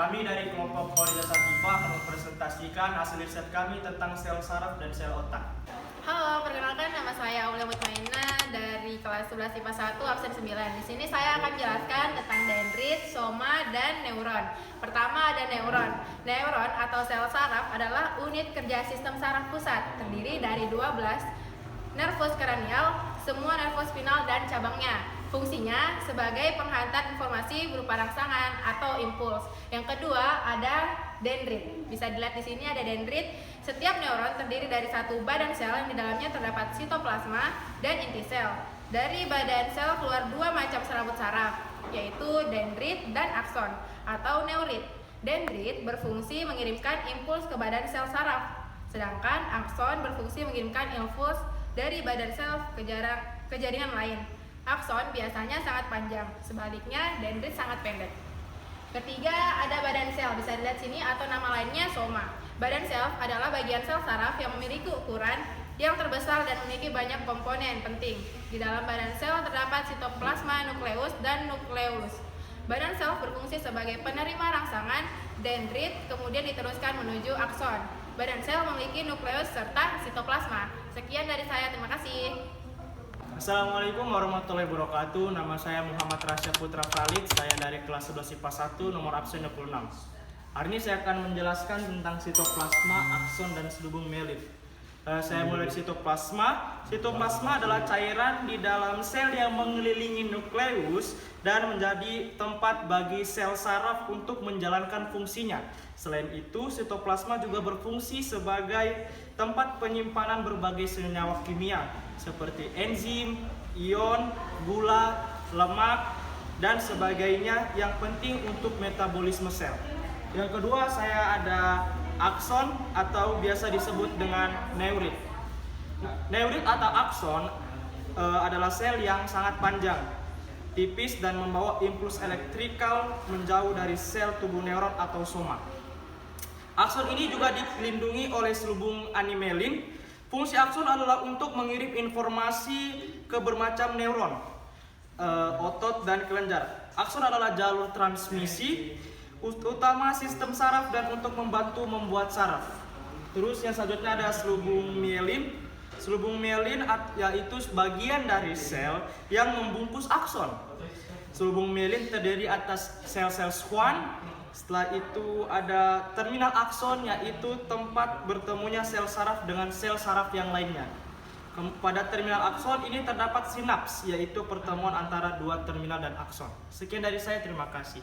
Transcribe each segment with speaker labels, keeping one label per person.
Speaker 1: Kami dari kelompok Koordinasi IPA akan mempresentasikan hasil riset kami tentang sel saraf dan sel otak.
Speaker 2: Halo, perkenalkan nama saya Aulia Mutmainah dari kelas 11 IPA 1 absen 9. Di sini saya akan menjelaskan tentang dendrit, soma, dan neuron. Pertama ada neuron. Neuron atau sel saraf adalah unit kerja sistem saraf pusat, terdiri dari 12 nervus kranial, semua nervus spinal dan cabangnya. Fungsinya sebagai penghantar informasi berupa rangsangan atau impuls. Yang kedua ada dendrit. Bisa dilihat di sini ada dendrit. Setiap neuron terdiri dari satu badan sel yang di dalamnya terdapat sitoplasma dan inti sel. Dari badan sel keluar dua macam serabut saraf, yaitu dendrit dan akson atau neurit. Dendrit berfungsi mengirimkan impuls ke badan sel saraf, sedangkan akson berfungsi mengirimkan impuls dari badan sel ke jaringan lain. Akson biasanya sangat panjang, sebaliknya dendrit sangat pendek. Ketiga, ada badan sel, bisa dilihat sini atau nama lainnya soma. Badan sel adalah bagian sel saraf yang memiliki ukuran yang terbesar dan memiliki banyak komponen penting. Di dalam badan sel terdapat sitoplasma, nukleus, dan nukleolus. Badan sel berfungsi sebagai penerima rangsangan dendrit, kemudian diteruskan menuju akson. Badan sel memiliki nukleus serta sitoplasma. Sekian dari saya, terima kasih.
Speaker 1: Assalamualaikum warahmatullahi wabarakatuh. Nama saya Muhammad Rasya Putra Khalid. Saya dari kelas 11 IPA 1 nomor absen 26. Hari ini saya akan menjelaskan tentang sitoplasma, akson, dan selubung mielin. Saya mulai dari sitoplasma. Sitoplasma adalah cairan di dalam sel yang mengelilingi nukleus dan menjadi tempat bagi sel saraf untuk menjalankan fungsinya. Selain itu, sitoplasma juga berfungsi sebagai tempat penyimpanan berbagai senyawa kimia seperti enzim, ion, gula, lemak, dan sebagainya yang penting untuk metabolisme sel. Yang kedua, saya ada akson atau biasa disebut dengan neurit. Neurit atau akson adalah sel yang sangat panjang, tipis, dan membawa impuls elektrikal menjauh dari sel tubuh neuron atau soma. Akson ini juga dilindungi oleh selubung animelin. Fungsi akson adalah untuk mengirim informasi ke bermacam neuron, otot, dan kelenjar. Akson adalah jalur transmisi utama sistem saraf dan untuk membantu membuat saraf. Terus yang selanjutnya ada selubung mielin. Selubung mielin yaitu bagian dari sel yang membungkus akson. Selubung mielin terdiri atas sel-sel Schwann. Setelah itu ada terminal akson, yaitu tempat bertemunya sel saraf dengan sel saraf yang lainnya. Pada terminal akson ini terdapat sinaps, yaitu pertemuan antara dua terminal dan akson. Sekian dari saya, terima kasih.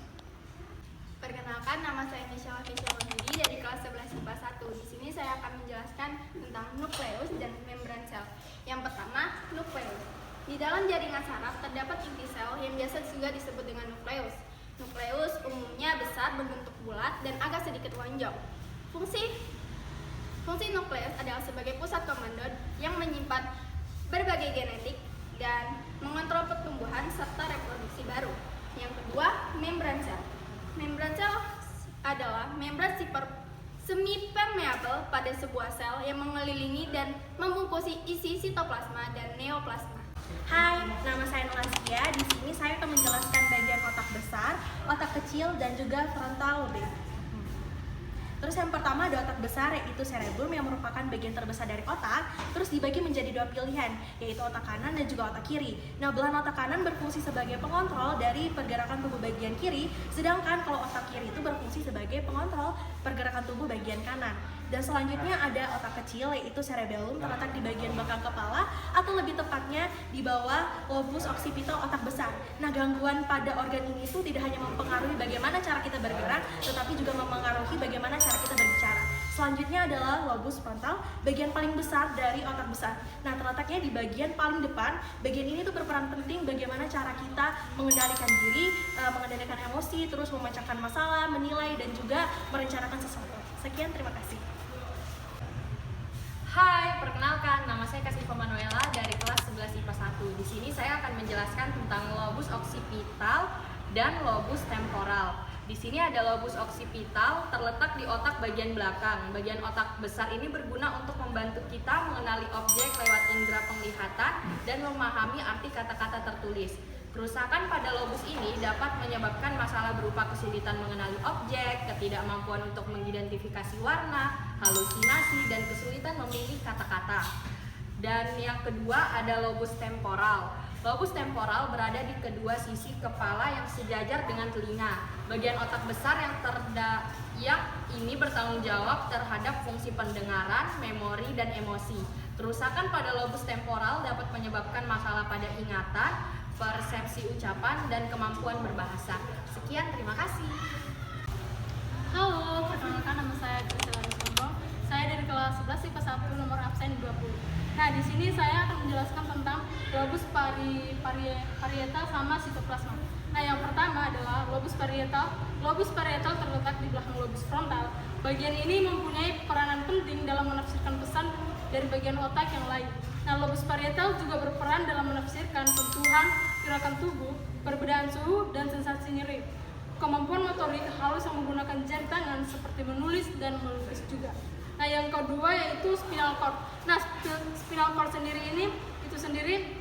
Speaker 3: Perkenalkan, nama saya Nisha Lafisya dari kelas 11 IPA 1. Di sini saya akan menjelaskan tentang nukleus dan membran sel. Yang pertama, nukleus. Di dalam jaringan saraf terdapat inti sel yang biasa juga disebut dengan nukleus. Nukleus umumnya besar, berbentuk bulat, dan agak sedikit lonjong. Fungsi nukleus adalah sebagai pusat komando yang menyimpan berbagai genetik dan mengontrol pertumbuhan serta reproduksi baru. Yang kedua, membran sel. Membran sel adalah membran semi permeabel pada sebuah sel yang mengelilingi dan membungkusi isi sitoplasma dan neoplasma.
Speaker 4: Hai, nama saya Nuraskia. Di sini saya akan menjelaskan bagian otak besar, otak kecil, dan juga frontal lobe. Terus yang pertama ada otak besar, yaitu cerebrum yang merupakan bagian terbesar dari otak. Terus dibagi menjadi dua pilihan, yaitu otak kanan dan juga otak kiri. Nah, belahan otak kanan berfungsi sebagai pengontrol dari pergerakan tubuh bagian kiri, sedangkan kalau otak kiri itu berfungsi sebagai pengontrol pergerakan tubuh bagian kanan. Dan selanjutnya ada otak kecil, yaitu cerebellum, terletak di bagian belakang kepala atau lebih tepatnya di bawah lobus occipital otak besar. Nah, gangguan pada organ ini itu tidak hanya mempengaruhi bagaimana cara kita bergerak, tetapi juga mempengaruhi bagaimana cara kita berbicara. Selanjutnya adalah lobus frontal, bagian paling besar dari otak besar. Nah, terletaknya di bagian paling depan. Bagian ini tuh berperan penting bagaimana cara kita mengendalikan diri, mengendalikan emosi, terus memecahkan masalah, menilai, dan juga merencanakan sesuatu. Sekian, terima kasih.
Speaker 5: Hai, perkenalkan, nama saya Kasifa Manuela dari kelas 11 IPA 1. Di sini saya akan menjelaskan tentang lobus occipital dan lobus temporal. Di sini ada lobus occipital terletak di otak bagian belakang. Bagian otak besar ini berguna untuk membantu kita mengenali objek lewat indera penglihatan dan memahami arti kata-kata tertulis. Kerusakan pada lobus ini dapat menyebabkan masalah berupa kesulitan mengenali objek, ketidakmampuan untuk mengidentifikasi warna, halusinasi, dan kesulitan memilih kata-kata. Dan yang kedua ada lobus temporal. Lobus temporal berada di kedua sisi kepala yang sejajar dengan telinga. Bagian otak besar yang ini bertanggung jawab terhadap fungsi pendengaran, memori, dan emosi. Kerusakan pada lobus temporal dapat menyebabkan masalah pada ingatan, persepsi ucapan, dan kemampuan berbahasa. Sekian, terima kasih.
Speaker 6: Halo, perkenalkan nama saya Krisela Rusombo. Saya dari kelas 11 IPA 1 nomor absen 20. Nah, di sini saya akan menjelaskan tentang lobus parietal sama sitoplasma. Nah, yang pertama adalah lobus parietal. Lobus parietal terletak di belakang lobus frontal. Bagian ini mempunyai peranan penting dalam menafsirkan pesan dari bagian otak yang lain. Nah, lobus parietal juga berperan dalam menafsirkan sentuhan, gerakan tubuh, perbedaan suhu, dan sensasi nyeri. Kemampuan motorik halus yang menggunakan jari tangan seperti menulis dan melukis juga. Nah, yang kedua yaitu spinal cord. Nah, spinal cord itu sendiri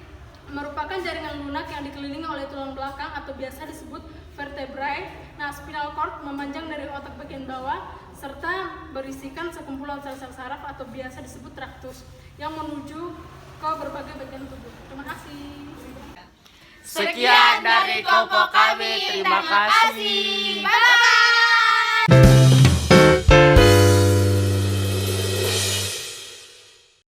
Speaker 6: merupakan jaringan lunak yang dikelilingi oleh tulang belakang atau biasa disebut vertebrae. Nah, spinal cord memanjang dari otak bagian bawah serta berisikan sekumpulan sel-sel saraf atau biasa disebut traktus yang menuju ke berbagai bagian tubuh. Terima kasih.
Speaker 1: Sekian dari kelompok kami. Terima kasih.
Speaker 3: Bye-bye.